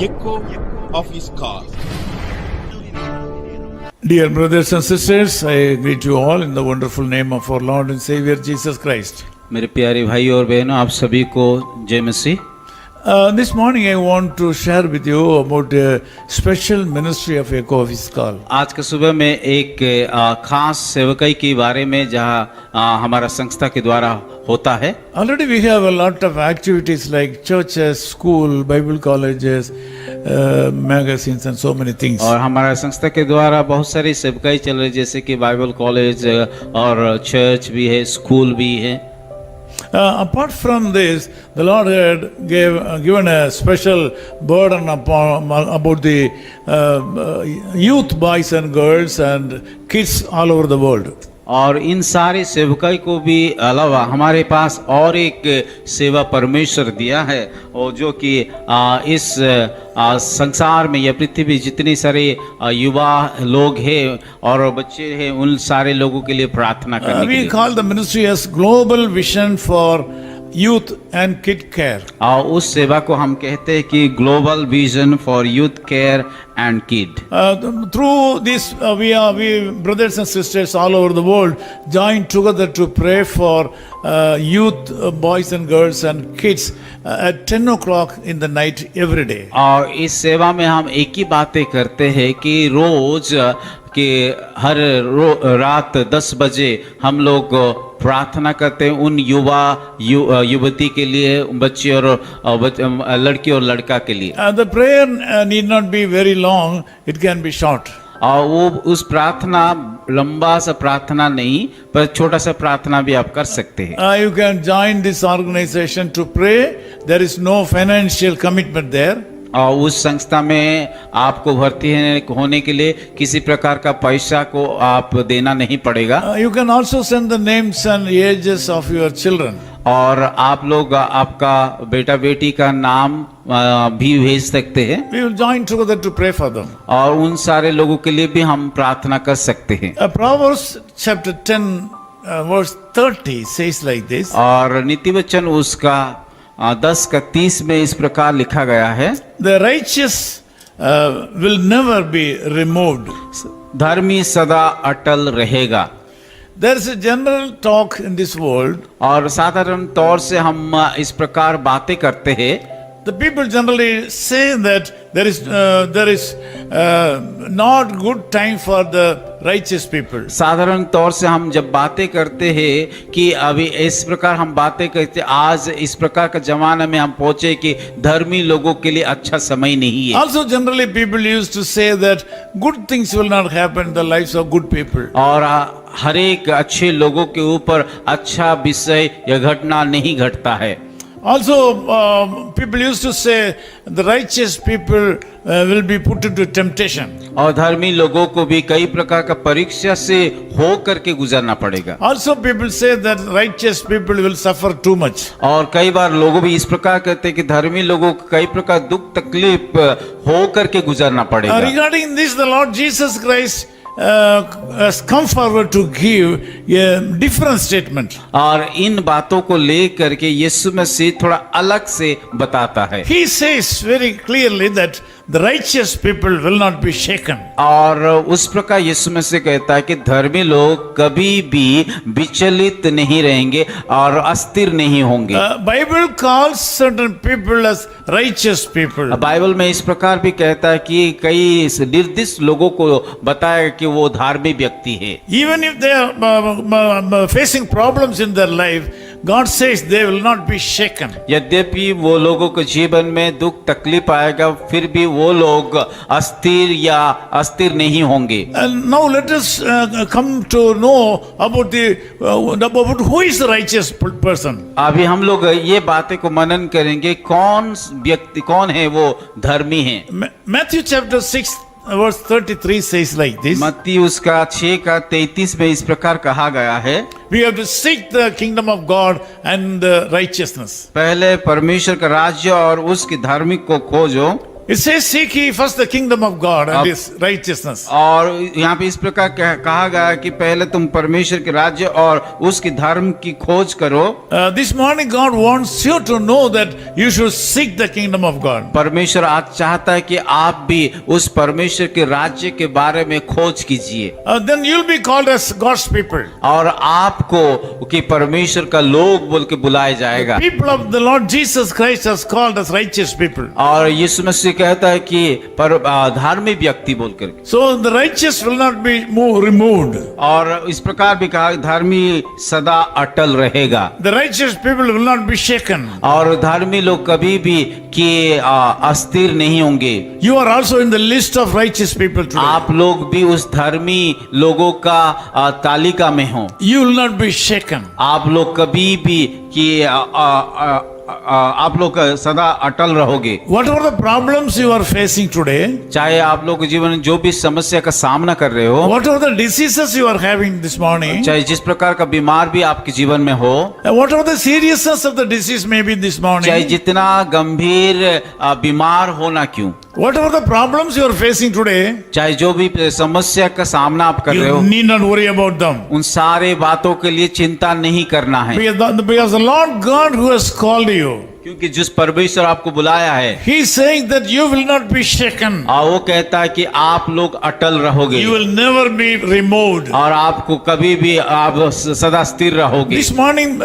echo of his call. Dear brothers and sisters, I greet you all in the wonderful name of our Lord and Savior Jesus Christ. मेरे प्यारे भाई और बहनों, आप सभी को जय मसीह। This morning I want to share with you about a special ministry of Echo of His Call. आज के सुबह में एक खास सेवकाई के बारे में जहाँ हमारा संस्था के द्वारा होता है। Already we have a lot of activities like churches, school, Bible colleges, magazines and so many things. और हमारा संस्था के द्वारा बहुत सारी सेवकाई चल रही है, जैसे कि बाइबल कॉलेज और चर्च भी है, स्कूल भी है। Apart from this, the Lord had given a special burden about the youth boys and girls and kids all over the world. और इन सारे सेवकाई को भी अलावा हमारे पास और एक सेवा परमेश्वर दिया है, और जो कि इस संसार में या पृथ्वी जितने सारे युवा लोग हैं और बच्चे हैं, उन सारे लोगों के लिए प्रार्थना करने के लिए। We call the ministry as Global Vision for Youth and Kid Care. और उस सेवा को हम कहते हैं कि global vision for youth care and kid. Through this, we brothers and sisters all over the world join together to pray for youth, boys and girls and kids at 10 o'clock in the night every day. और इस सेवा में हम एक ही बातें करते हैं कि रोज कि हर रात 10 बजे हम लोग प्रार्थना करते हैं उन युवती के लिए, बच्चे और लड़की और लड़का के लिए। The prayer need not be very long, it can be short. और वो उस प्रार्थना लंबा सा प्रार्थना नहीं, पर छोटा सा प्रार्थना भी आप कर सकते हैं। You can join this organization to pray. There is no financial commitment there. और उस संस्था में आपको भर्ती होने के लिए किसी प्रकार का पैसा को आप देना नहीं पड़ेगा। You can also send the names and ages of your children. और आप लोग आपका बेटा बेटी का नाम भी भेज सकते हैं। We will join together to pray for them. और उन सारे लोगों के लिए भी हम प्रार्थना कर सकते हैं। Proverbs chapter 10 verse 30 says like this. और नीति वचन उसका 10:30 में इस प्रकार लिखा गया है, The righteous will never be removed. धर्मी सदा अटल रहेगा। There is a general talk in this world. और साधारण तौर से हम इस प्रकार बातें करते हैं। The people generally say that there is not good time for the righteous people. साधारण तौर से हम जब बातें करते हैं कि अभी इस प्रकार हम बातें करते, आज इस प्रकार का जमाना में हम पहुंचे कि धर्मी लोगों के लिए अच्छा समय नहीं है। Also generally people used to say that good things will not happen in the lives of good people. और हर एक अच्छे लोगों के ऊपर अच्छा विषय या घटना नहीं घटता है। Also people used to say the righteous people will be put into temptation. और धर्मी लोगों को भी कई प्रकार का परीक्षा से हो करके गुजरना पड़ेगा। Also people say that righteous people will suffer too much. और कई बार लोग भी इस प्रकार कहते हैं कि धर्मी लोगों को कई प्रकार दुख तकलीफ हो करके गुजरना पड़ेगा। Regarding this, the Lord Jesus Christ has come forward to give a different statement. और इन बातों को लेकर के यीशु मसीह थोड़ा अलग से बताता है। He says very clearly that the righteous people will not be shaken. और उस प्रकार यीशु मसीह कहता है कि धर्मी लोग कभी भी विचलित नहीं रहेंगे और अस्थिर नहीं होंगे। Bible calls certain people as righteous people. Bible में इस प्रकार भी कहता है कि कई निर्दिष्ट लोगों को बताया कि वो धार्मिक व्यक्ति है। Even if they are facing problems in their life, God says they will not be shaken. यद्यपि वो लोगों के जीवन में दुख तकलीफ आएगा, फिर भी वो लोग अस्थिर या अस्थिर नहीं होंगे। And now let us come to know about who is the righteous person. अभी हम लोग ये बातें को मनन करेंगे, कौन व्यक्ति, कौन है वो धर्मी है। Matthew chapter 6 verse 33 says like this. मत्ती उसका 6:33 में इस प्रकार कहा गया है, We have to seek the kingdom of God and righteousness. पहले परमेश्वर का राज्य और उसकी धार्मिक को खोजो। It says, seek ye first the kingdom of God and his righteousness. और यहाँ पे इस प्रकार कहा गया है कि पहले तुम परमेश्वर के राज्य और उसके धर्म की खोज करो। This morning God wants you to know that you should seek the kingdom of God. परमेश्वर आज चाहता है कि आप भी उस परमेश्वर के राज्य के बारे में खोज कीजिए, Then you'll be called as God's people. और आपको कि परमेश्वर का लोग बोल के बुलाया जाएगा। People of the Lord Jesus Christ has called as righteous people. और यीशु मसीह कहता है कि धार्मिक व्यक्ति बोलकर, So the righteous will not be removed. और इस प्रकार भी कहा धर्मी सदा अटल रहेगा, The righteous people will not be shaken. और धर्मी लोग कभी भी कि अस्थिर नहीं होंगे। You are also in the list of righteous people today. आप लोग भी उस धर्मी लोगों का तालिका में हो। You will not be shaken. आप लोग कभी भी कि आप लोग सदा अटल रहोगे। Whatever the problems you are facing today, चाहे आप लोग जीवन में जो भी समस्या का सामना कर रहे हो, whatever the diseases you are having this morning, चाहे जिस प्रकार का बीमार भी आपके जीवन में हो, and whatever the seriousness of the disease may be this चाहे morning, जितना गंभीर बीमार होना क्यों, whatever the problems you are facing today, चाहे जो भी समस्या का सामना आप कर रहे you हो, need not worry about them. उन सारे बातों के लिए चिंता नहीं करना है, Because the Lord God who has called you, क्योंकि जिस परमेश्वर आपको बुलाया है, He is saying that you will not be shaken. और वो कहता है कि आप लोग अटल रहोगे, You will never be removed. और आपको कभी भी आप सदा स्थिर रहोगे। This morning,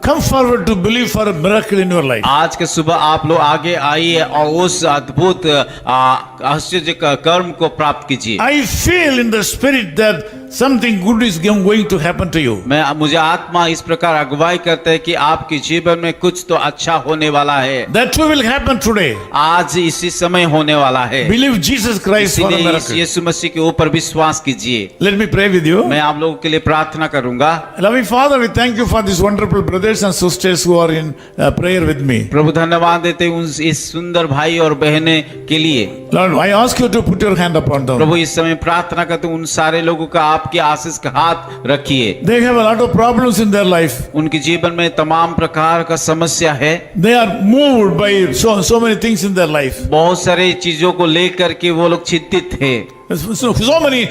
come forward to believe for a miracle in your life. आज के सुबह आप लोग आगे आइए और उस अद्भुत आश्चर्य का कर्म को प्राप्त कीजिए। I feel in the spirit that something good is going to happen to you. मुझे आत्मा इस प्रकार अगुवाई करता है कि आपके जीवन में कुछ तो अच्छा होने वाला है। That too will happen today. आज इसी समय होने वाला है। Believe Jesus Christ for a इसीलिए miracle. यीशु मसीह के ऊपर विश्वास कीजिए। Let me pray with you. मैं आप लोगों के लिए प्रार्थना करूंगा। Loving Father, we thank you for these wonderful brothers and sisters who are in prayer with me. प्रभु धन्यवाद देते हैं इस सुंदर भाई और बहने के लिए। Lord, I ask you to put your hand upon them. प्रभु इस समय प्रार्थना करते उन सारे लोगों का आपके आशीष का हाथ रखिए। They have a lot of problems in their life. उनके जीवन में तमाम प्रकार का समस्या है। They are moved by so many things in their life. बहुत सारे चीजों को लेकर के वो लोग चिंतित थे। So many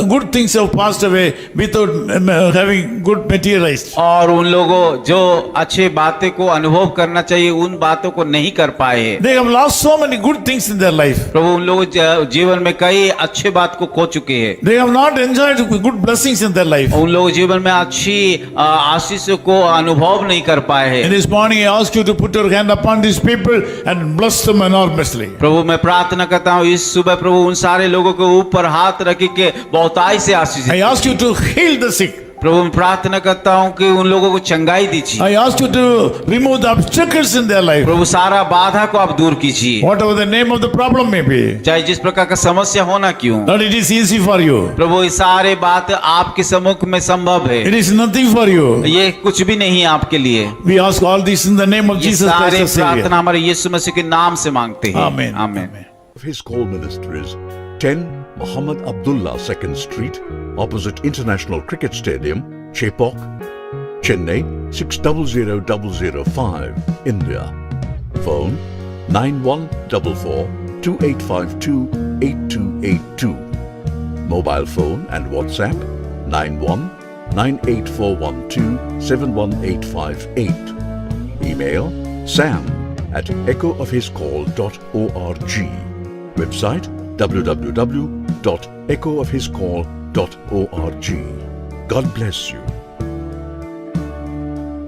good things have passed away without having good materialized. और उन लोगों जो अच्छे बातें को अनुभव करना चाहिए उन बातों को नहीं कर पाए। They have lost so many good things in their life. प्रभु उन लोगों जीवन में कई अच्छे बात को खो चुके हैं। They have not enjoyed good blessings in their life. उन लोग जीवन में अच्छी आशीष को अनुभव नहीं कर पाए हैं। And this morning I ask you to put your hand upon these people and bless them enormously. प्रभु मैं प्रार्थना करता हूँ इस सुबह प्रभु उन सारे लोगों के ऊपर हाथ रख के बहुताई से आशीष। I ask you to heal the sick. प्रभु मैं प्रार्थना करता हूँ कि उन लोगों को चंगाई दीजिए। I ask you to remove the obstacles in their life. प्रभु सारा बाधा को आप दूर कीजिए। Whatever the name of the problem may be. चाहे जिस प्रकार का समस्या होना क्यों। Lord, it is easy for you. प्रभु ये सारे बात आपके सम्मुख में संभव है। It is nothing for you. ये कुछ भी नहीं है आपके लिए। We ask all this in the name of ये Jesus Christ, सारे our Savior. प्रार्थना हमारे यीशु मसीह के नाम से मांगते हैं। Amen. आमीन। His call ministries 10 Muhammad Abdullah 2nd Street, opposite International Cricket Stadium, Chepauk, Chennai 600005, India. Phone 9144 2852 8282. Mobile phone and WhatsApp 91 98412 71858. Email sam@echoofhiscall.org. Website www.echoofhiscall.org. God bless you.